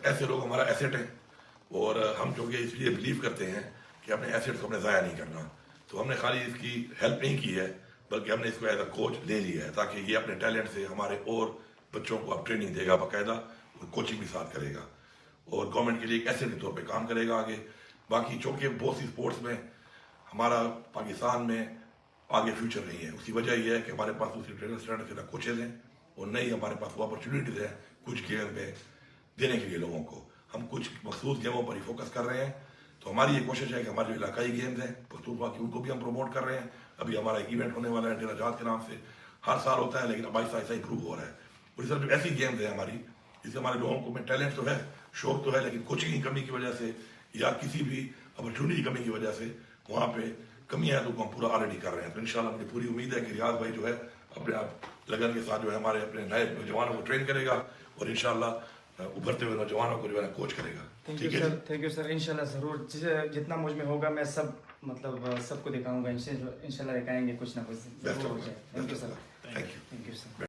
ایسے لوگ ہمارا ایسیٹ ہیں، اور ہم چونکہ اس لیے بلیو کرتے ہیں کہ اپنے ایسیٹ کو ہم نے ضائع نہیں کرنا، تو ہم نے خالی اس کی ہیلپ نہیں کی ہے بلکہ ہم نے اس کو ایز اے کوچ لے لیا ہے، تاکہ یہ اپنے ٹیلنٹ سے ہمارے اور بچوں کو اب ٹریننگ دے گا، باقاعدہ کوچنگ بھی ساتھ کرے گا، اور گورنمنٹ کے لیے ایک ایسیٹ کے طور پہ کام کرے گا آگے۔ باقی چونکہ بہت سی اسپورٹس میں ہمارا پاکستان میں آگے فیوچر نہیں ہے، اس کی وجہ یہ ہے کہ ہمارے پاس دوسری ٹرینر کوچز ہیں، اور نہیں ہمارے پاس وہ اپرچونیٹیز ہیں کچھ گیم میں دینے کے لیے لوگوں کو۔ ہم کچھ مخصوص گیموں پر ہی فوکس کر رہے ہیں، تو ہماری یہ کوشش ہے کہ ہمارے جو علاقائی گیمز ہیں پختونخوا کی، ان کو بھی ہم پروموٹ کر رہے ہیں۔ ابھی ہمارا ایک ایونٹ ہونے والا ہے ڈیرہ جات کے نام سے، ہر سال ہوتا ہے لیکن اب آہستہ آہستہ امپروو ہو رہا ہے۔ اور اس طرح جو ایسی گیمز ہیں ہماری جس سے ہمارے لوگوں کو میں ٹیلنٹ تو ہے، شوق تو ہے، لیکن کوچنگ کی کمی کی وجہ سے یا کسی بھی اپرچونیٹی کی کمی کی وجہ سے وہاں پہ کمی ہے، تو ہم پورا آلریڈی کر رہے ہیں۔ تو انشاءاللہ مجھے پوری امید ہے کہ ریاض بھائی جو ہے اپنے آپ لگن کے ساتھ جو ہے ہمارے اپنے نئے نوجوانوں کو ٹرین کرے گا، اور انشاءاللہ ابھرتے ہوئے نوجوانوں کو جو ہے کوچ کرے گا۔ تھینک یو سر، انشاءاللہ ضرور جتنا مجھ میں ہوگا میں سب کو دکھاؤں گا، انشاءاللہ دکھائیں گے، کچھ نہ کچھ ضرور ہو جائے۔ Thank you sir.